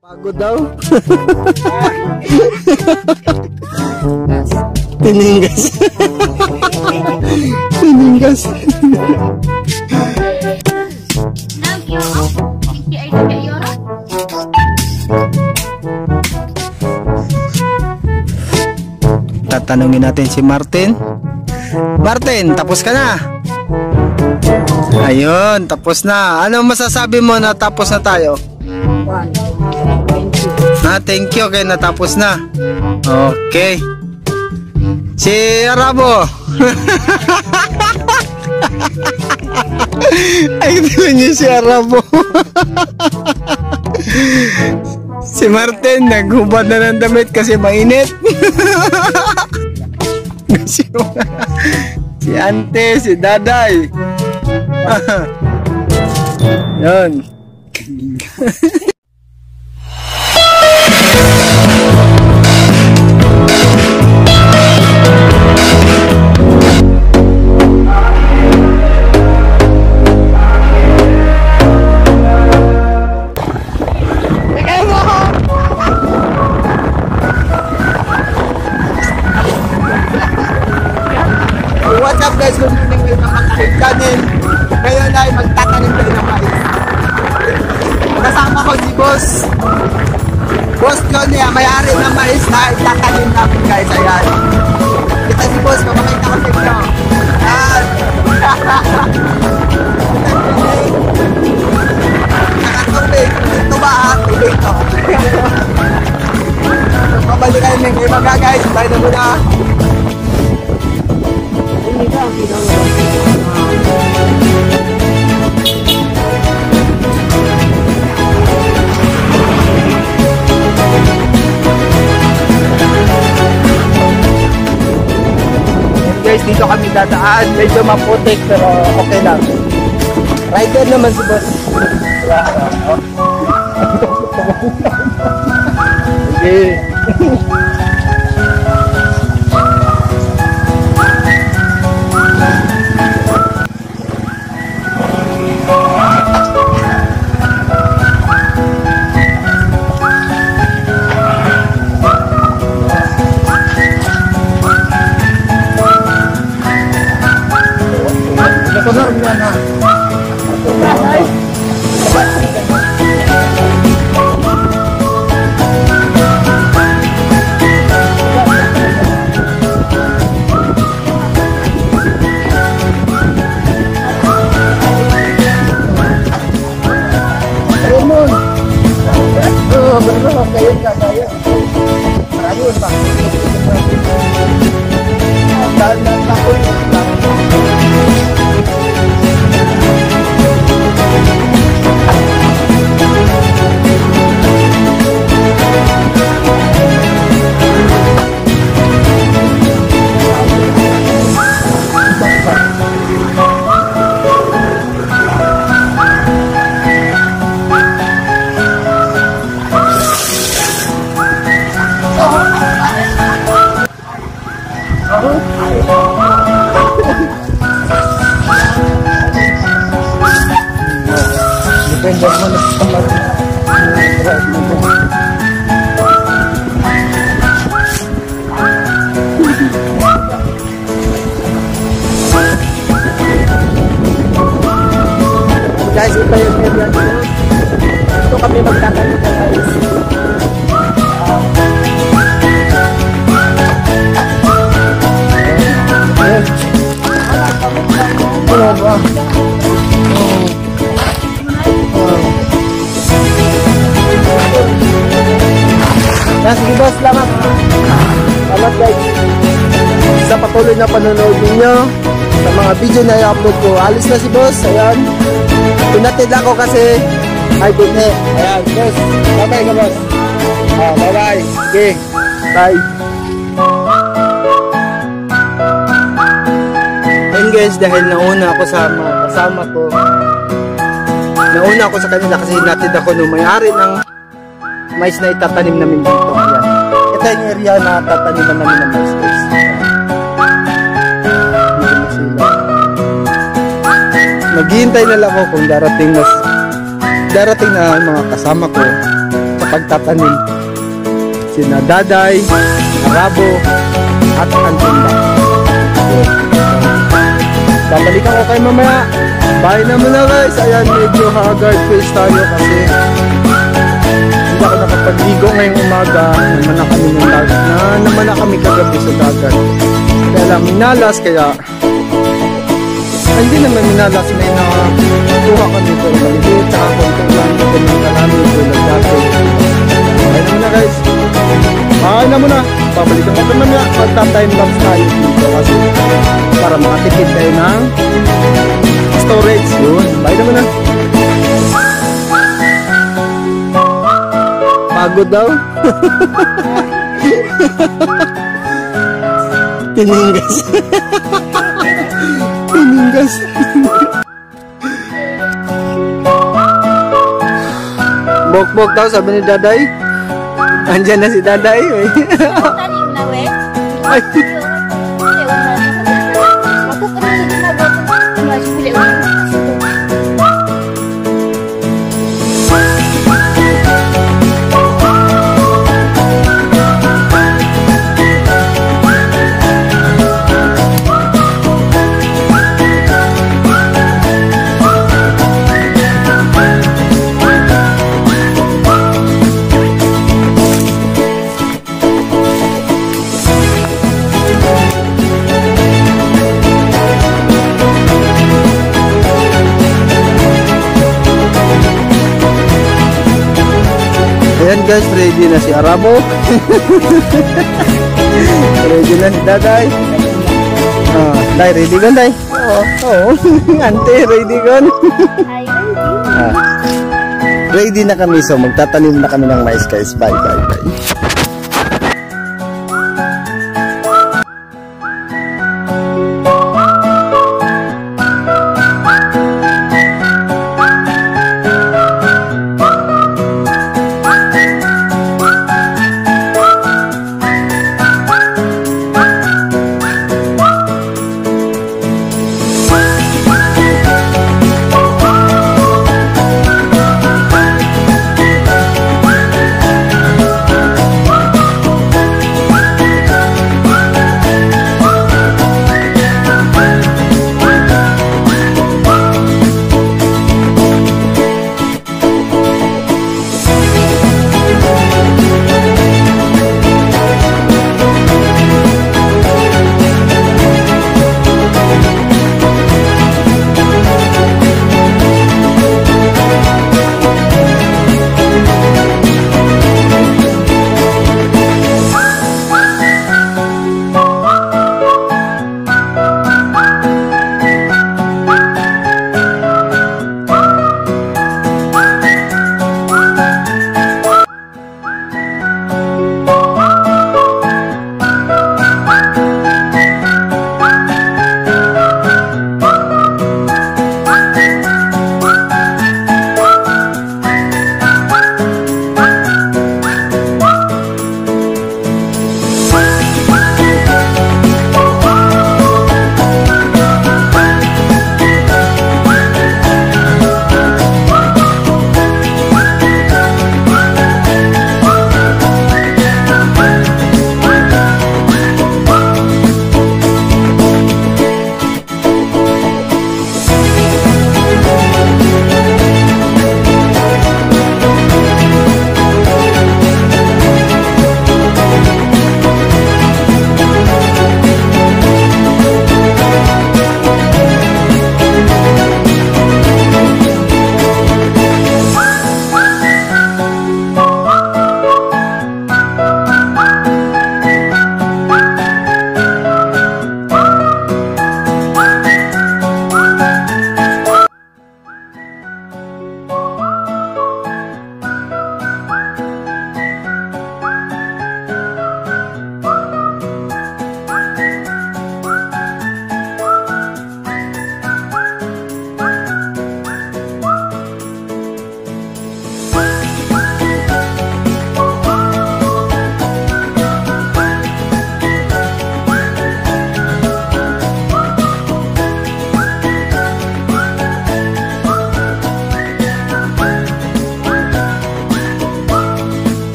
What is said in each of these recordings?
Pagod daw. Tiningas. Tiningas. Tatanungin natin si Martin. Martin, tapos ka na? Ayun, tapos na. Ano masasabi mo na tapos na tayo? Thank you kaya natapos na. Okay. Si Arabo. Ay, tignan niyo si Arabo. Si Martin naghubad na ng damit kasi mainit. Si Ante, si Daday. Yan. What's up guys, good morning, welcome back to my channel. Ngayon ay magtatanim tayo ng mais. Kasama ko si Boss Johnny, may-ari ng mais na itatanim namin guys. Ayan, kita si Boss, papakita ko sa inyo. Ayan. Nakatubig, ito ba ha? Tubig to. Pabalikan ng iba guys, tayo na muna. Guys, dito kami dadaan. Medyo maputik pero okay lang. Rider naman si Boss. Okay. Guys, ito yung area dito. Ito kami magtatanim ng mais. Sige boss, salamat. Salamat guys sa patuloy na panonood ninyo sa mga video na i-upload ko. Alis na si boss, ayan. Pinatid ako kasi ay bunhe. Ayan, boss. Bye-bye ka boss. Bye-bye. Okay, bye. And guys, dahil nauna ako sa mga kasama ko, nauna ako sa kanila kasi natid ako nung may-ari ng mais na itatanim namin dito. Ayan. Ito yung area na tataniman namin ng mais guys. Naghihintay na lang ako kung darating na mga kasama ko. Saka pagtatanim. Sina Daday, Arabo, at Antinda. Babalikan ko kayo mamaya. Bye na muna guys. Ayan, medyo haggard face tayo kasi hindi ako nakapagligo ngayong umaga. Naman na kami kagabi sa dagat. Kaya lang minalas, kaya hindi naman minalas, may nakuha kami ito. Maliit, saka konting lang ito ng namin ito nagdati. Bye na muna guys. Bye na muna. Babalikan ko mamaya. Magta-time lapse tayo dito kasi para makatipid tayo ng storage. Yun. Bye na muna. Pagod daw. Tiningas. Tiningas. Bok-bok daw sabi ni Daday. Andyan na si Daday. Tanim na we. Ay. Ako kanina ginagawa ko. Masipili ko. Ayan guys, ready na si Arabo. Ready na si Daday. Day, ready gan, Day? Oo. Ante, ready gan. Ay, ready. Ready na kami, so magtatanim na kami ng mais guys. Bye, bye, bye.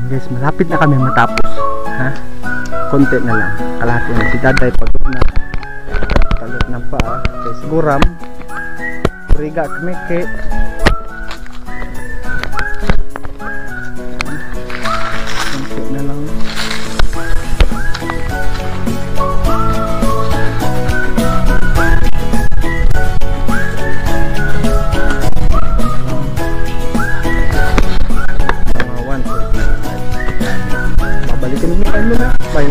Guys, malapit na kami matapos. Ha? Konti na lang. Kalahati na. Si Daday pagod na. Palit na pa. Guys, guram. Riga kami ke. Konti na lang. Babalikin mo kayo na. Bye.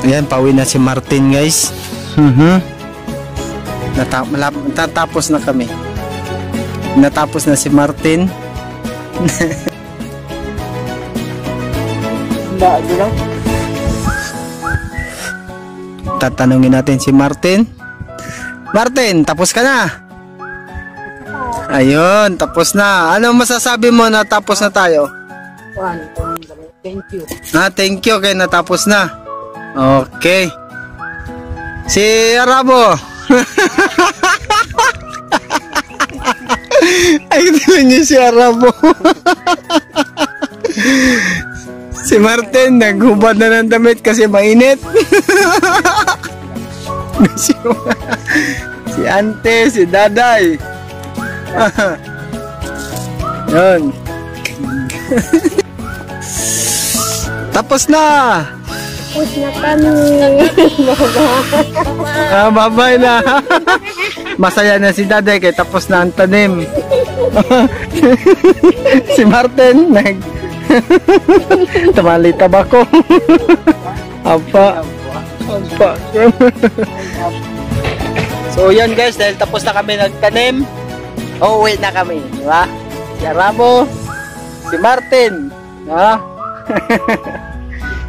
Ayan, pauwi na si Martin, guys. Natapos na kami. Natapos na si Martin. Hindi lang. Tatanungin natin si Martin. Martin, tapos ka na? Ayun, tapos na. Ano masasabi mo na tapos na tayo? Thank you. Thank you kay natapos na. Okay. Si Arabo. Ay, tignan niyo si Arabo. Si Martin, naghubad na ng damit kasi mainit. Si Ante, si Daday. Yun. Tapos na. Tapos na kami. Bye-bye na. Masaya na si Daday kay tapos na ang tanim. Si Martin, tamali tabako. Apa. So yan guys, dahil tapos na kami nagtanim, uuwi na kami, di ba? Si Arabo, si Martin, ha?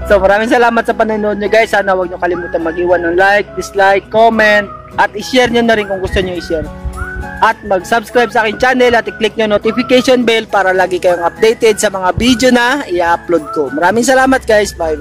So maraming salamat sa panonood nyo guys. Sana huwag nyo kalimutan mag-iwan ng like, dislike, comment, at i-share nyo na rin kung gusto nyo i-share. At mag-subscribe sa aking channel at i-click nyo notification bell para lagi kayong updated sa mga video na i-upload ko. Maraming salamat guys. Bye.